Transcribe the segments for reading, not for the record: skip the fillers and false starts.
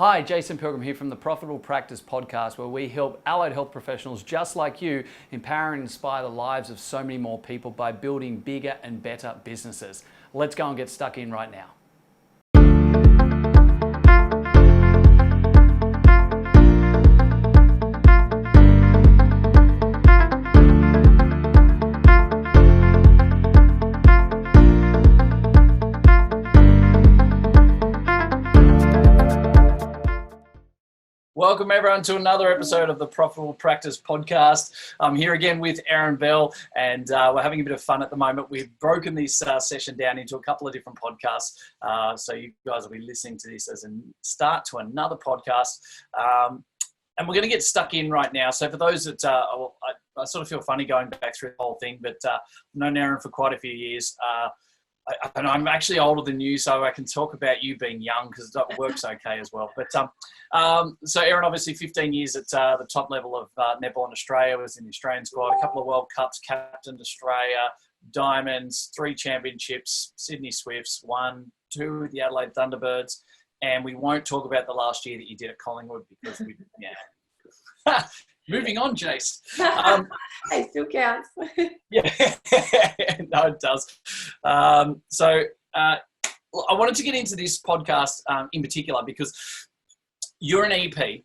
Hi, Jason Pilgrim here from the Profitable Practice podcast, where we help allied health professionals just like you empower and inspire the lives of so many more people by building bigger and better businesses. Let's go and get stuck in right now. Welcome everyone to another episode of the Profitable Practice podcast. I'm here again with Erin Bell, and we're having a bit of fun at the moment. We've broken this session down into a couple of different podcasts, so you guys will be listening to this as a start to another podcast. And we're going to get stuck in right now. So for those that, I sort of feel funny going back through the whole thing, but I've known Erin for quite a few years. And I'm actually older than you, so I can talk about you being young because that works okay as well. But so Erin, obviously 15 years at the top level of netball in Australia, was in the Australian squad, a couple of World Cups, captained Australia, Diamonds, 3 championships, Sydney Swifts, 1, 2 with the Adelaide Thunderbirds. And we won't talk about the last year that you did at Collingwood because we, yeah. Moving on, Jace. It still counts. Yeah, no, it does. So I wanted to get into this podcast in particular because you're an EP.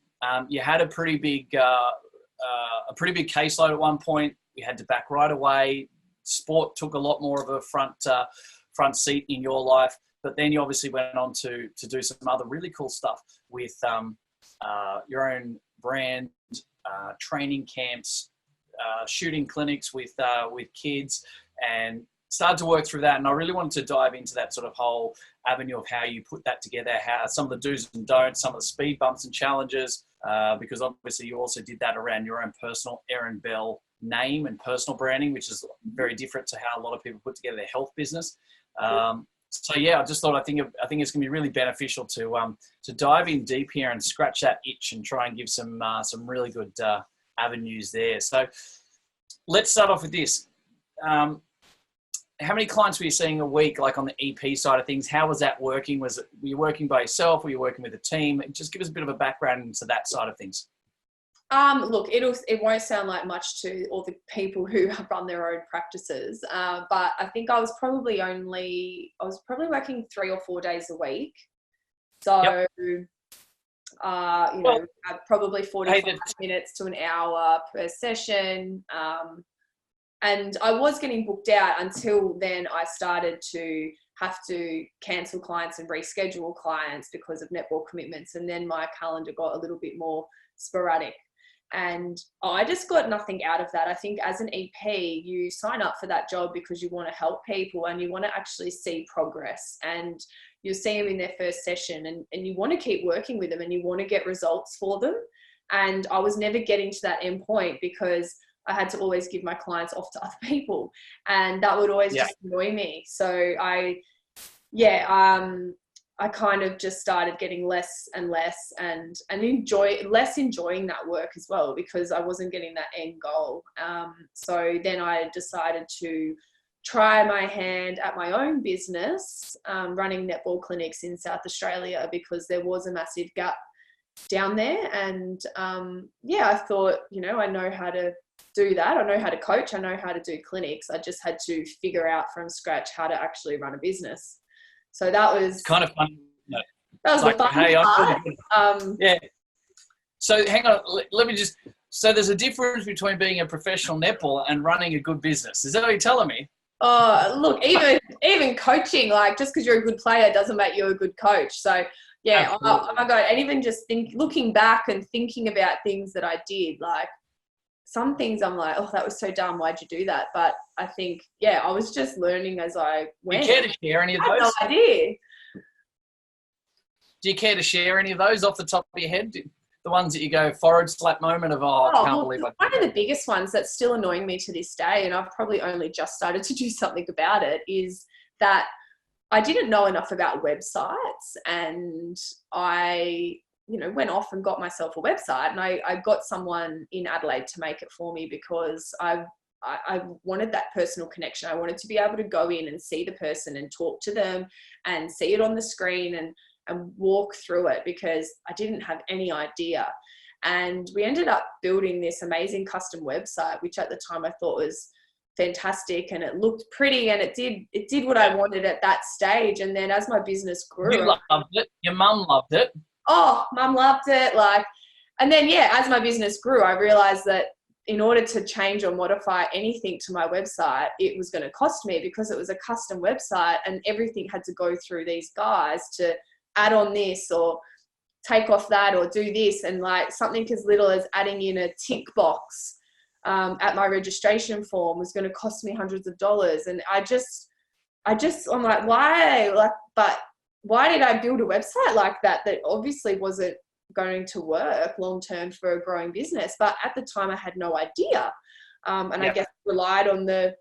You had a pretty big caseload at one point. You had to back right away. Sport took a lot more of a front seat in your life. But then you obviously went on to do some other really cool stuff with your own brand. Training camps, shooting clinics with kids, and started to work through that. And I really wanted to dive into that sort of whole avenue of how you put that together, how some of the do's and don'ts, some of the speed bumps and challenges, because obviously you also did that around your own personal Erin Bell name and personal branding, which is very different to how a lot of people put together their health business. So yeah, I just thought I think it's going to be really beneficial to dive in deep here and scratch that itch and try and give some really good avenues there. So let's start off with this. How many clients were you seeing a week, like on the EP side of things? How was that working? Were you working by yourself? Were you working with a team? Just give us a bit of a background into that side of things. Look, it won't sound like much to all the people who run their own practices, but I think I was probably working 3 or 4 days a week. So, yep. Probably 45 minutes to an hour per session. And I was getting booked out until then I started to have to cancel clients and reschedule clients because of netball commitments. And then my calendar got a little bit more sporadic. And I just got nothing out of that. I think as an EP, you sign up for that job because you want to help people and you want to actually see progress, and you'll see them in their first session, and you want to keep working with them and you want to get results for them. And I was never getting to that end point because I had to always give my clients off to other people, and that would always just annoy me. So I kind of just started getting less and less and enjoying that work as well because I wasn't getting that end goal. So then I decided to try my hand at my own business, running netball clinics in South Australia because there was a massive gap down there. And I thought, I know how to do that. I know how to coach. I know how to do clinics. I just had to figure out from scratch how to actually run a business. So that was kind of fun. That was the fun part. Yeah. So hang on. Let me just. So there's a difference between being a professional netballer and running a good business. Is that what you're telling me? Oh, look, even coaching, like just because you're a good player doesn't make you a good coach. So yeah, oh my God. And even just looking back and thinking about things that I did, like some things I'm like, oh, that was so dumb. Why'd you do that? But I think, I was just learning as I went. Do you care to share any of those? I have no idea. Do you care to share any of those off the top of your head? The ones that you go forward slap moment of, I can't believe I did one of the biggest ones that's still annoying me to this day, and I've probably only just started to do something about it, is that I didn't know enough about websites, and I went off and got myself a website, and I got someone in Adelaide to make it for me because I wanted that personal connection. I wanted to be able to go in and see the person and talk to them and see it on the screen and walk through it because I didn't have any idea. And we ended up building this amazing custom website, which at the time I thought was fantastic, and it looked pretty, and it did what I wanted at that stage. And then as my business grew, you loved it. Your mum loved it. Oh, mum loved it. And then, as my business grew, I realized that in order to change or modify anything to my website, it was going to cost me because it was a custom website and everything had to go through these guys to add on this or take off that or do this. And something as little as adding in a tick box at my registration form was going to cost me hundreds of dollars. And I'm like, why? But why did I build a website like that obviously wasn't going to work long term for a growing business? But at the time I had no idea. I guess relied on the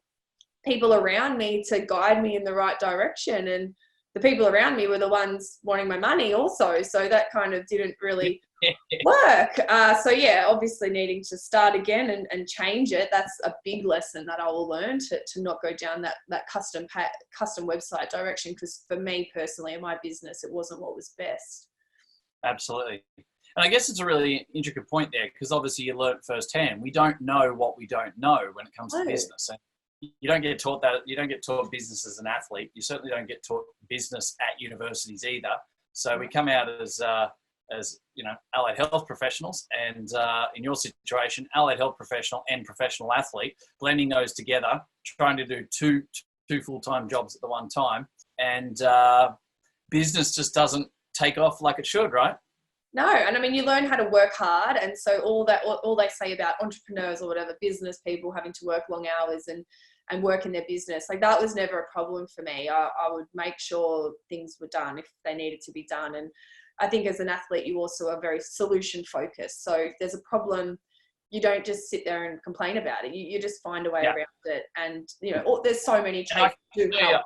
people around me to guide me in the right direction. And the people around me were the ones wanting my money also. So that kind of didn't really work. Obviously needing to start again and change it. That's a big lesson that I will learn to not go down that custom website direction. Because for me personally in my business, it wasn't what was best. Absolutely. And I guess it's a really intricate point there because obviously you learn firsthand. We don't know what we don't know when it comes to business. And you don't get taught that. You don't get taught business as an athlete. You certainly don't get taught business at universities either. So we come out as allied health professionals, and in your situation, allied health professional and professional athlete, blending those together, trying to do two full-time jobs at the one time, and business just doesn't take off like it should, right? No, and I mean, you learn how to work hard, and so all they say about entrepreneurs or whatever, business people having to work long hours and work in their business, that was never a problem for me. I would make sure things were done if they needed to be done. And I think as an athlete, you also are very solution focused. So if there's a problem, you don't just sit there and complain about it. You just find a way around it. And, there's so many traits to help.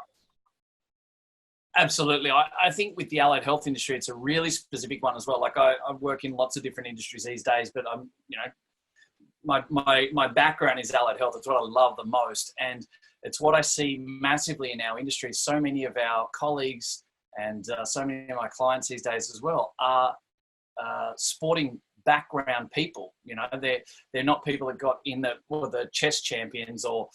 Absolutely. I think with the allied health industry, it's a really specific one as well. I work in lots of different industries these days, but I'm, my background is allied health. It's what I love the most. And it's what I see massively in our industry. So many of our colleagues and so many of my clients these days as well are sporting background people. They're not people that got in the chess champions or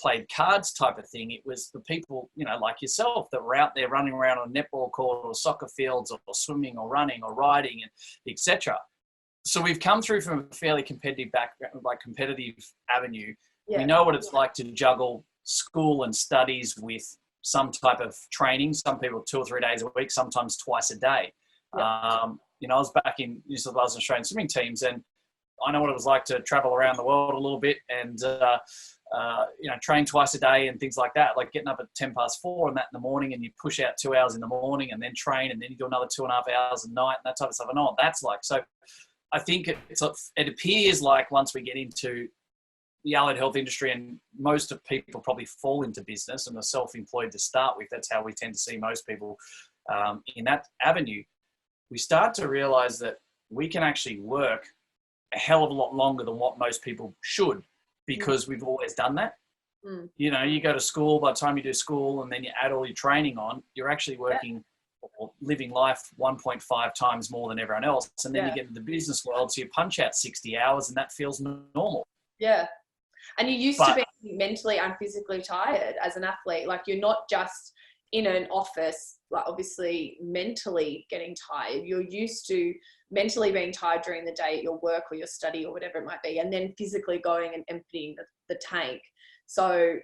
played cards type of thing. It was the people like yourself that were out there running around on a netball court or soccer fields or swimming or running or riding and etc. So we've come through from a fairly competitive background, competitive avenue. We know what it's like to juggle school and studies with some type of training. Some people 2 or 3 days a week, sometimes twice a day. I was back in New South Wales and Australian swimming teams, and I know what it was like to travel around the world a little bit and, train twice a day and things like that, like getting up at 4:10 and that in the morning, and you push out 2 hours in the morning and then train, and then you do another 2.5 hours at night and that type of stuff. I know what that's like. So I think it appears like once we get into the allied health industry, and most of people probably fall into business and are self-employed to start with. That's how we tend to see most people in that avenue. We start to realize that we can actually work a hell of a lot longer than what most people should, because we've always done that. You go to school, by the time you do school and then you add all your training on, you're actually working or living life 1.5 times more than everyone else. And then you get into the business world, so you punch out 60 hours and that feels normal. Yeah. And you used to be mentally and physically tired as an athlete. You're not just in an office, obviously mentally getting tired. You're used to mentally being tired during the day at your work or your study or whatever it might be, and then physically going and emptying the tank. So,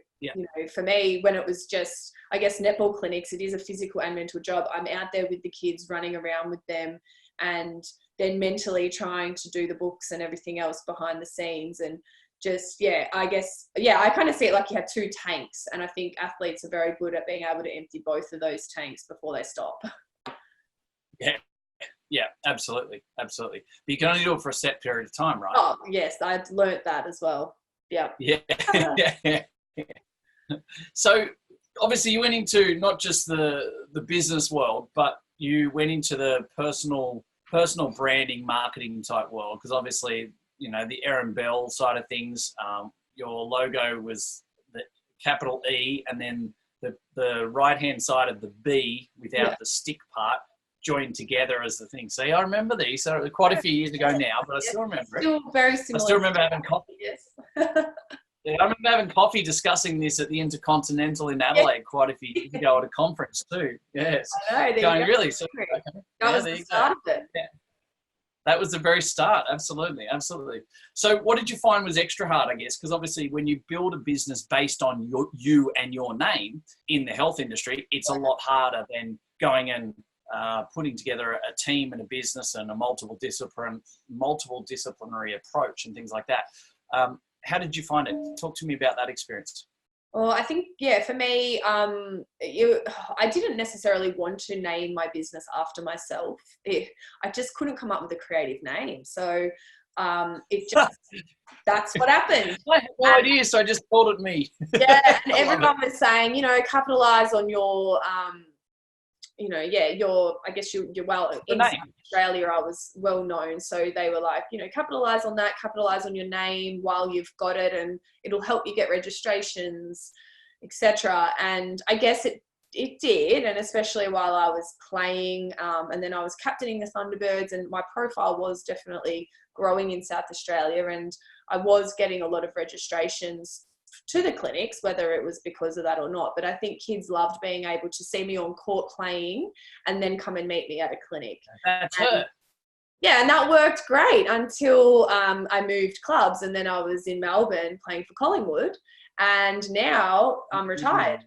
for me, when it was just, I guess, netball clinics, it is a physical and mental job. I'm out there with the kids, running around with them, and then mentally trying to do the books and everything else behind the scenes. And just, I kind of see it like you have two tanks, and I think athletes are very good at being able to empty both of those tanks before they stop. Yeah, absolutely. But you can only do it for a set period of time, right? Oh, yes, I'd learnt that as well. Yeah. So obviously you went into not just the business world, but you went into the personal branding, marketing type world, because obviously, the Erin Bell side of things, your logo was the capital E, and then the right-hand side of the B without the stick part joined together as the thing. See, I remember these. So quite a few years ago now, but I still remember it. Still very similar. I still remember having coffee. Yes. Yeah, I remember having coffee discussing this at the Intercontinental in Adelaide quite a few years ago at a conference too. Yes. I know. Going really. So, that was the start of it. Yeah. That was the very start. Absolutely. Absolutely. So what did you find was extra hard, I guess? Because obviously when you build a business based on you and your name in the health industry, it's a lot harder than going and putting together a team and a business and a multiple disciplinary approach and things like that. How did you find it? Talk to me about that experience. Well, I think, for me, I didn't necessarily want to name my business after myself. I just couldn't come up with a creative name. So that's what happened. I had no idea, so I just called it me. Yeah, and everyone was saying, capitalize on your, you're well, in Australia, I was well known. So they were like, capitalize on that, capitalize on your name while you've got it, and it'll help you get registrations, etc. And I guess it did. And especially while I was playing, and then I was captaining the Thunderbirds, and my profile was definitely growing in South Australia. And I was getting a lot of registrations to the clinics, whether it was because of that or not. But I think kids loved being able to see me on court playing and then come and meet me at a clinic. That's it. Yeah, and that worked great until I moved clubs, and then I was in Melbourne playing for Collingwood, and now I'm retired.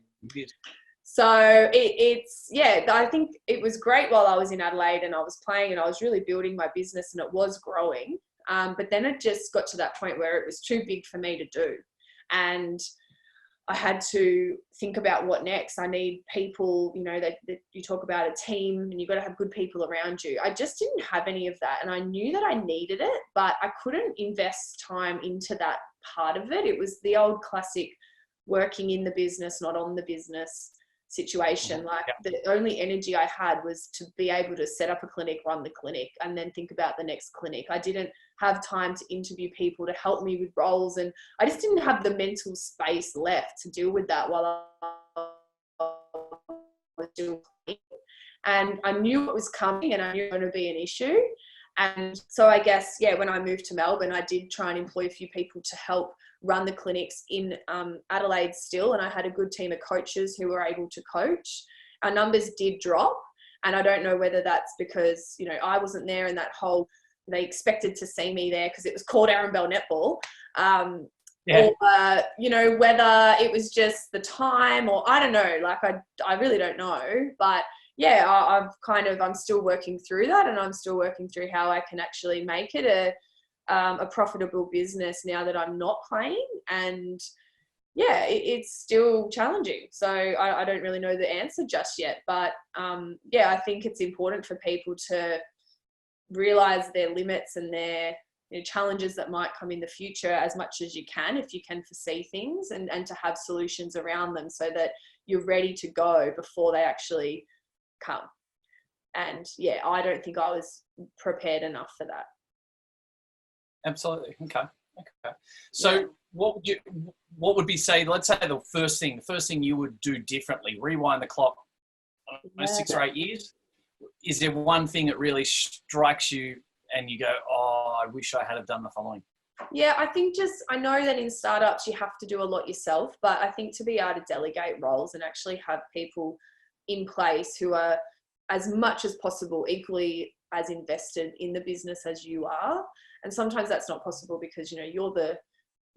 So I think it was great while I was in Adelaide and I was playing and I was really building my business and it was growing. But then it just got to that point where it was too big for me to do. And I had to think about what next. I need people, that you talk about a team, and you've got to have good people around you. I just didn't have any of that. And I knew that I needed it, but I couldn't invest time into that part of it. It was the old classic working in the business, not on the business situation. Like the only energy I had was to be able to set up a clinic, run the clinic, and then think about the next clinic. I didn't have time to interview people to help me with roles, and I just didn't have the mental space left to deal with that while I was doing it. And I knew it was coming and I knew it was going to be an issue. And so I guess, when I moved to Melbourne, I did try and employ a few people to help run the clinics in Adelaide still. And I had a good team of coaches who were able to coach. Our numbers did drop. And I don't know whether that's because, I wasn't there, and that whole, they expected to see me there because it was called Erin Bell Netball. Or, whether it was just the time, or I don't know, like I really don't know. But I'm still working through that, and I'm still working through how I can actually make it a profitable business now that I'm not playing. And it's still challenging. So I don't really know the answer just yet, but I think it's important for people to realize their limits and their challenges that might come in the future as much as you can, if you can foresee things, and to have solutions around them so that you're ready to go before they actually come. And I don't think I was prepared enough for that. Absolutely. Okay. So what would be, say, let's say the first thing you would do differently, rewind the clock 6 or 8 years? Is there one thing that really strikes you and you go, I wish I had done the following? Yeah, I think I know that in startups you have to do a lot yourself, but I think to be able to delegate roles and actually have people in place who are as much as possible equally as invested in the business as you are. And sometimes that's not possible because, you're the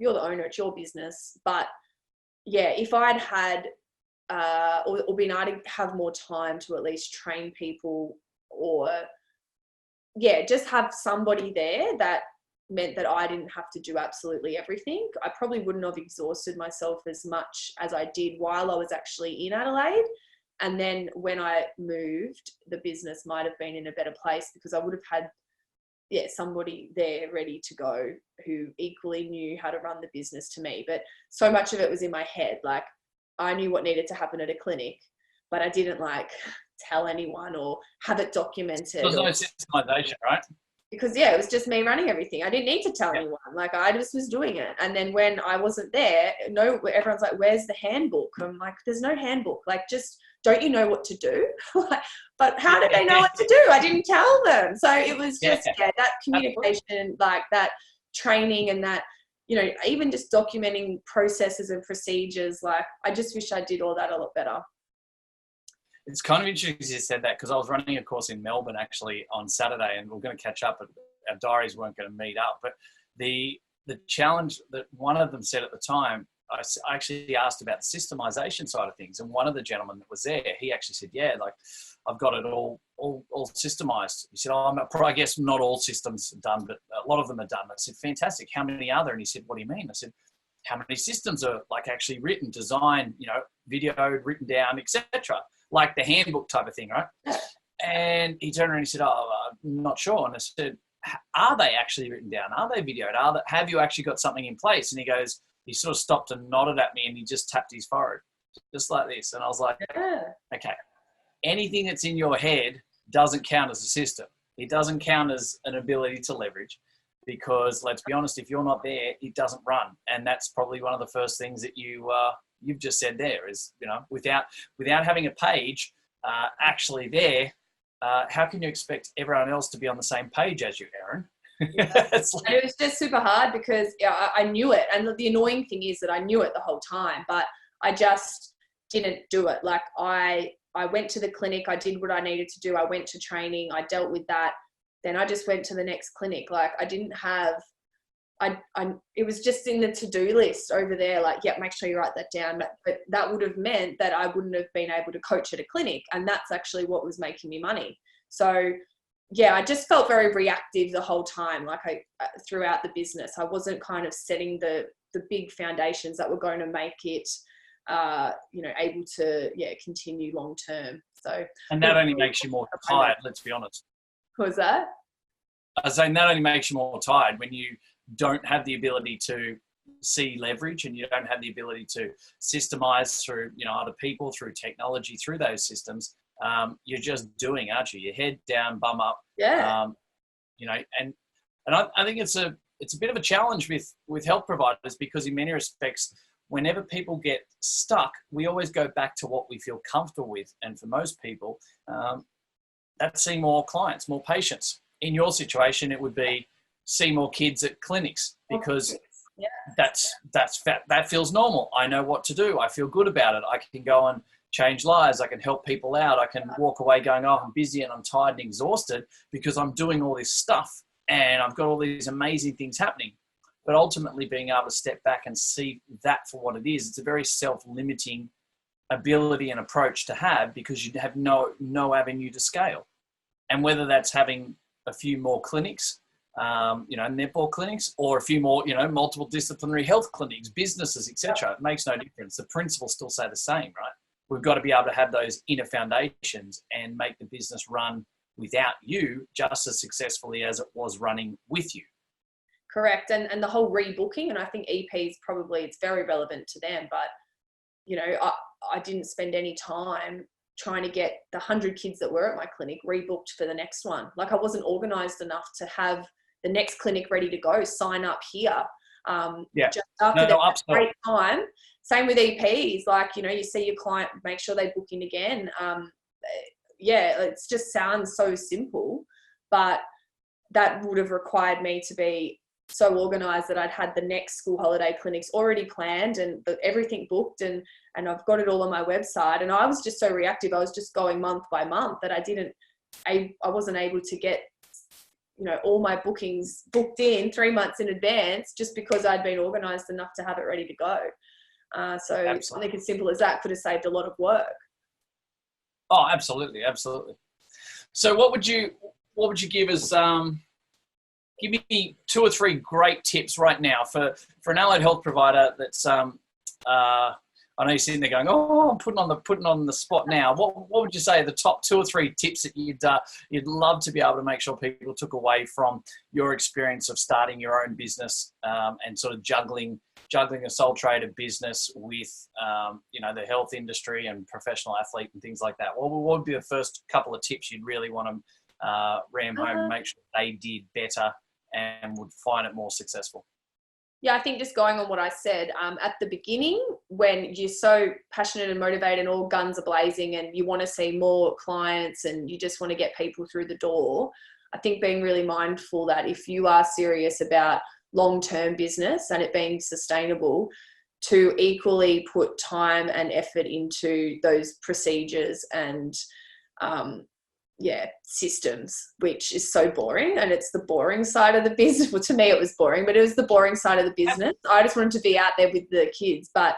owner, it's your business. But if I'd had, or been able to have more time to at least train people, or just have somebody there that meant that I didn't have to do absolutely everything, I probably wouldn't have exhausted myself as much as I did while I was actually in Adelaide. And then when I moved, the business might have been in a better place because I would have had somebody there ready to go who equally knew how to run the business to me. But so much of it was in my head. Like, I knew what needed to happen at a clinic, but I didn't tell anyone or have it documented. There's no systemization, right? Because it was just me running everything. I didn't need to tell anyone. Like, I just was doing it. And then when I wasn't there, everyone's like, where's the handbook? I'm like, there's no handbook. Like, just don't you know what to do? Like, but how did they know what to do? I didn't tell them. So it was just, that communication, like that training, and that, you know, even just documenting processes and procedures. Like, I just wish I did all that a lot better. It's kind of interesting you said that, because I was running a course in Melbourne actually on Saturday, and we're going to catch up, but our diaries weren't going to meet up. But the challenge that one of them said at the time, I actually asked about the systemization side of things, and one of the gentlemen that was there, he actually said, yeah, like, I've got it all systemized. He said, I guess not all systems are done, but a lot of them are done. I said, fantastic. How many are there? And he said, what do you mean? I said, how many systems are like actually written, designed, you know, videoed, written down, etc., like the handbook type of thing, right? And he turned around and he said, I'm not sure. And I said, are they actually written down? Are they videoed? Have you actually got something in place? And he sort of stopped and nodded at me, and he just tapped his forehead, just like this. And I was like, okay, anything that's in your head doesn't count as a system. It doesn't count as an ability to leverage, because let's be honest, if you're not there, it doesn't run. And that's probably one of the first things that you've just said there is, you know, without having a page actually there, how can you expect everyone else to be on the same page as you, Erin? It was just super hard, because I knew it. And the annoying thing is that I knew it the whole time, but I just didn't do it. Like, I went to the clinic, I did what I needed to do. I went to training, I dealt with that. Then I just went to the next clinic. Like, I didn't have, it was just in the to-do list over there. Like, yeah, make sure you write that down. But that would have meant that I wouldn't have been able to coach at a clinic. And that's actually what was making me money. So yeah, I just felt very reactive the whole time. Like, throughout the business, I wasn't kind of setting the big foundations that were going to make it, you know, able to, continue long term. So, and that only makes you more tired. Let's be honest. What was that? I was saying that only makes you more tired when you don't have the ability to see leverage, and you don't have the ability to systemize through, you know, other people, through technology, through those systems. You're just doing, aren't you? Your head down, bum up. Yeah. You know, and I think it's a bit of a challenge with health providers, because in many respects, whenever people get stuck, we always go back to what we feel comfortable with. And for most people, that's seeing more clients, more patients. In your situation, it would be see more kids at clinics, because that feels normal. I know what to do. I feel good about it. I can go and change lives. I can help people out. I can walk away going, oh, I'm busy and I'm tired and exhausted, because I'm doing all this stuff and I've got all these amazing things happening. But ultimately, being able to step back and see that for what it is, it's a very self-limiting ability and approach to have, because you have no avenue to scale. And whether that's having a few more clinics, you know, netball clinics, or a few more, you know, multiple disciplinary health clinics, businesses, etc., it makes no difference. The principles still say the same, right? We've got to be able to have those inner foundations and make the business run without you just as successfully as it was running with you. Correct. And the whole rebooking, and I think EPs probably, it's very relevant to them, but, you know, I didn't spend any time trying to get the 100 kids that were at my clinic rebooked for the next one. Like, I wasn't organized enough to have the next clinic ready to go, sign up here. Just after that great time. Same with EPs, like, you know, you see your client, make sure they book in again. It just sounds so simple, but that would have required me to be so organized that I'd had the next school holiday clinics already planned and everything booked, and I've got it all on my website. And I was just so reactive. I was just going month by month that I wasn't able to get, you know, all my bookings booked in 3 months in advance, just because I'd been organized enough to have it ready to go. So absolutely. I think as simple as that could have saved a lot of work. Oh, absolutely. Absolutely. So what would you give us, give me 2 or 3 great tips right now for an allied health provider that's, I know you're sitting there going, oh, I'm putting on the spot now. What would you say are the top 2 or 3 tips that you'd love to be able to make sure people took away from your experience of starting your own business, and sort of juggling a sole trader business with, you know, the health industry and professional athlete and things like that? What would be the first couple of tips you'd really want to ram home and make sure they did better and would find it more successful? Yeah, I think just going on what I said, at the beginning, when you're so passionate and motivated and all guns are blazing and you want to see more clients and you just want to get people through the door, I think being really mindful that if you are serious about long-term business and it being sustainable, to equally put time and effort into those procedures and systems, which is so boring, and it's the boring side of the business. Well, to me it was boring, but it was the boring side of the business. I just wanted to be out there with the kids, but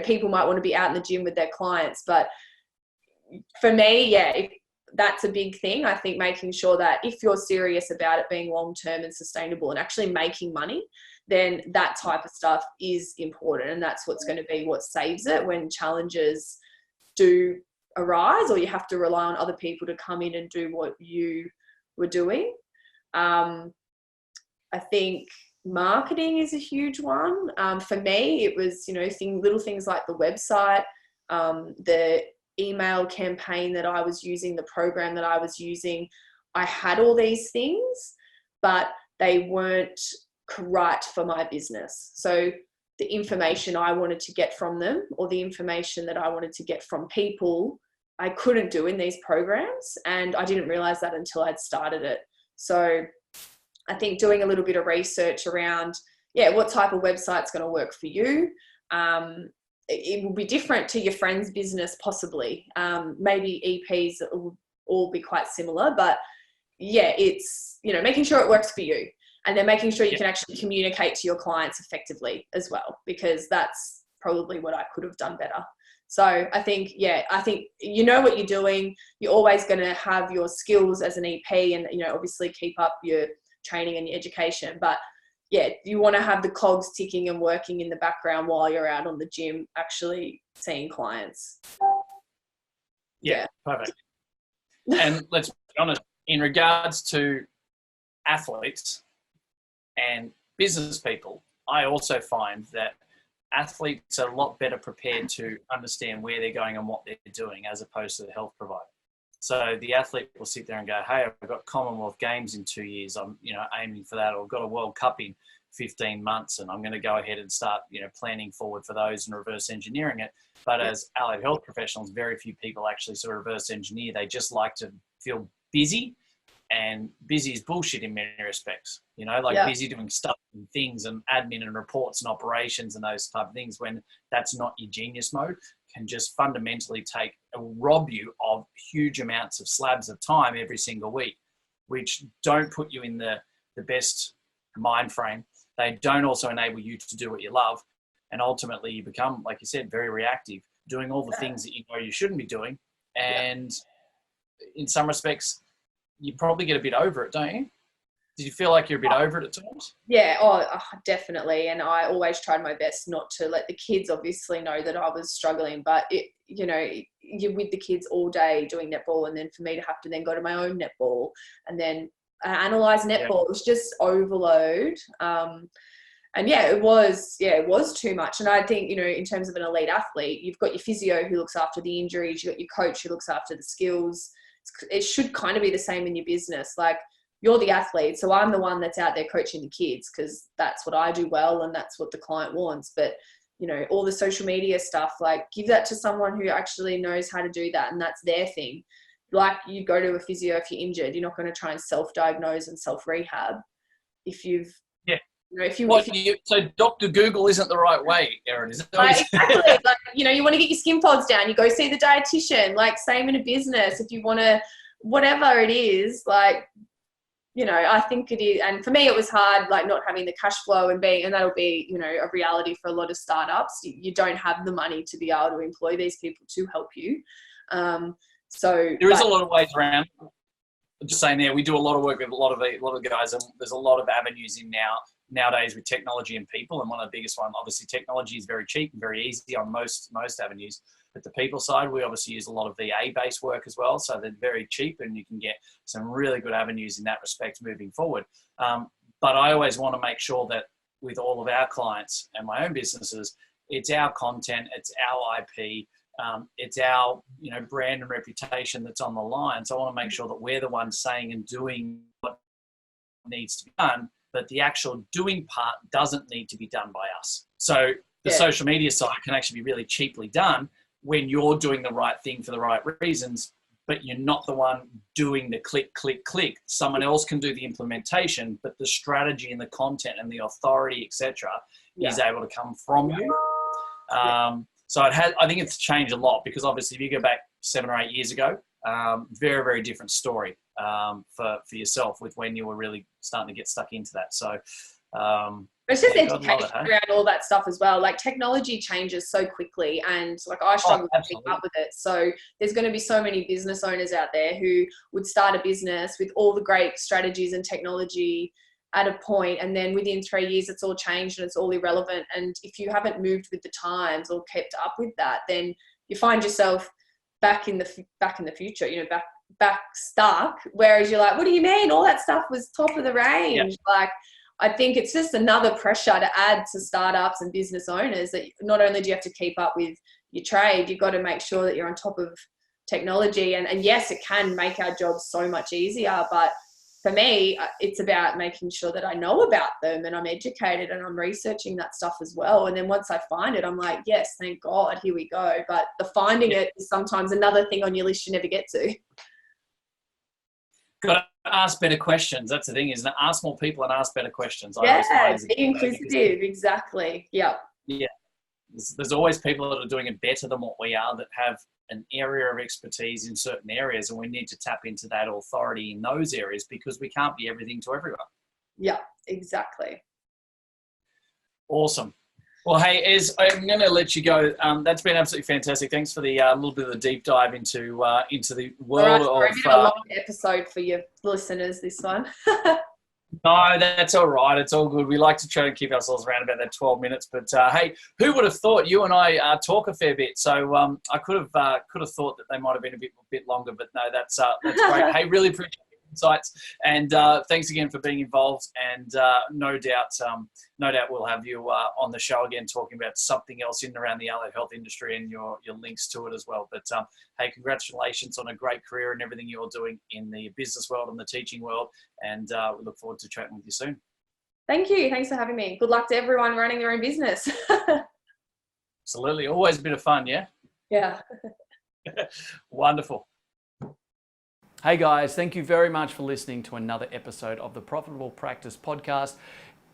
people might want to be out in the gym with their clients. But for me, that's a big thing. I think making sure that if you're serious about it being long-term and sustainable and actually making money, then that type of stuff is important, and that's what's going to be what saves it when challenges do arise or you have to rely on other people to come in and do what you were doing. I think marketing is a huge one. For me, it was, little things like the website, the email campaign that I was using, the program that I was using. I had all these things, but they weren't right for my business. So the information I wanted to get from them or the information that I wanted to get from people, I couldn't do in these programs, and I didn't realize that until I'd started it. So I think doing a little bit of research around, what type of website's going to work for you. It will be different to your friend's business, possibly. Maybe EPs will all be quite similar, but it's, making sure it works for you, and then making sure you can actually communicate to your clients effectively as well, because that's probably what I could have done better. So I think you know what you're doing. You're always going to have your skills as an EP and, obviously keep up your training and your education. But you want to have the cogs ticking and working in the background while you're out on the gym, actually seeing clients. Yeah, perfect. And let's be honest, in regards to athletes and business people, I also find that athletes are a lot better prepared to understand where they're going and what they're doing as opposed to the health provider. So the athlete will sit there and go, hey, I've got Commonwealth Games in 2 years. I'm, aiming for that. Or I've got a World Cup in 15 months and I'm going to go ahead and start, planning forward for those and reverse engineering it. But as allied health professionals, very few people actually sort of reverse engineer. They just like to feel busy, and busy is bullshit in many respects, busy doing stuff and things and admin and reports and operations and those type of things, when that's not your genius mode, can just fundamentally rob you of huge amounts of slabs of time every single week, which don't put you in the best mind frame. They don't also enable you to do what you love. And ultimately you become, like you said, very reactive, doing all the things that you shouldn't be doing. And in some respects, you probably get a bit over it, don't you? Did you feel like you're a bit over it at times? Yeah, definitely. And I always tried my best not to let the kids obviously know that I was struggling, but you're with the kids all day doing netball, and then for me to have to then go to my own netball and then analyze netball, it was just overload. And it was too much. And I think, in terms of an elite athlete, you've got your physio who looks after the injuries, you've got your coach who looks after the skills. It should kind of be the same in your business. Like, you're the athlete, so I'm the one that's out there coaching the kids because that's what I do well and that's what the client wants. But, all the social media stuff, like, give that to someone who actually knows how to do that, and that's their thing. Like, you go to a physio if you're injured. You're not going to try and self-diagnose and self-rehab if you've so Dr. Google isn't the right way, Erin, is it? Exactly. Like, you want to get your skin pods down, you go see the dietitian. Like, same in a business. If you want to, whatever it is, like, I think it is. And for me, it was hard, like, not having the cash flow and that'll be, a reality for a lot of startups. You don't have the money to be able to employ these people to help you. So there is a lot of ways around. I'm just saying, we do a lot of work with a lot of guys, and there's a lot of avenues nowadays with technology and people. And one of the biggest ones, obviously, technology is very cheap and very easy on most avenues. But the people side, we obviously use a lot of VA-based work as well, so they're very cheap, and you can get some really good avenues in that respect moving forward. But I always want to make sure that with all of our clients and my own businesses, it's our content, it's our IP, it's our brand and reputation that's on the line. So I want to make sure that we're the ones saying and doing what needs to be done, but the actual doing part doesn't need to be done by us. So the social media side can actually be really cheaply done when you're doing the right thing for the right reasons, but you're not the one doing the click, click, click. Someone else can do the implementation, but the strategy and the content and the authority, etc., is able to come from you. So I think it's changed a lot, because obviously if you go back 7 or 8 years ago, very, very different story for yourself with when you were really starting to get stuck into that. So it's just education around all that stuff as well. Like, technology changes so quickly, and like I struggle to keep up with it. So there's going to be so many business owners out there who would start a business with all the great strategies and technology at a point, and then within 3 years it's all changed and it's all irrelevant. And if you haven't moved with the times or kept up with that, then you find yourself back in the future, you know, back stuck. Whereas you're like, what do you mean? All that stuff was top of the range. Like, I think it's just another pressure to add to startups and business owners, that not only do you have to keep up with your trade, you've got to make sure that you're on top of technology. And yes, it can make our jobs so much easier, but for me, it's about making sure that I know about them and I'm educated and I'm researching that stuff as well. And then once I find it, I'm like, yes, thank God, here we go. But the finding it is sometimes another thing on your list you never get to. Got to ask better questions. That's the thing, isn't it? Ask more people and ask better questions. Yeah, be inquisitive. Exactly. Yeah. Yeah. There's always people that are doing it better than what we are, that have an area of expertise in certain areas, and we need to tap into that authority in those areas, because we can't be everything to everyone. Yeah, exactly. Awesome. Well, hey, Ez, I'm going to let you go. That's been absolutely fantastic. Thanks for the little bit of the deep dive into the world of. A long episode for your listeners, this one. No, that's all right. It's all good. We like to try and keep ourselves around about that 12 minutes. But hey, who would have thought? You and I talk a fair bit, so I could have thought that they might have been a bit longer. But no, that's great. Hey, really appreciate your insights, and thanks again for being involved. And no doubt we'll have you on the show again, talking about something else in and around the allied health industry and your links to it as well. But hey, congratulations on a great career and everything you're doing in the business world and the teaching world. And we look forward to chatting with you soon. Thank you. Thanks for having me. Good luck to everyone running their own business. Absolutely. Always a bit of fun, yeah? Yeah. Wonderful. Hey guys, thank you very much for listening to another episode of the Profitable Practice Podcast.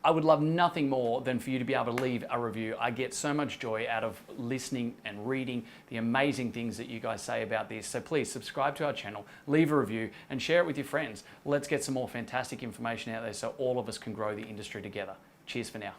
I would love nothing more than for you to be able to leave a review. I get so much joy out of listening and reading the amazing things that you guys say about this. So please subscribe to our channel, leave a review, and share it with your friends. Let's get some more fantastic information out there so all of us can grow the industry together. Cheers for now.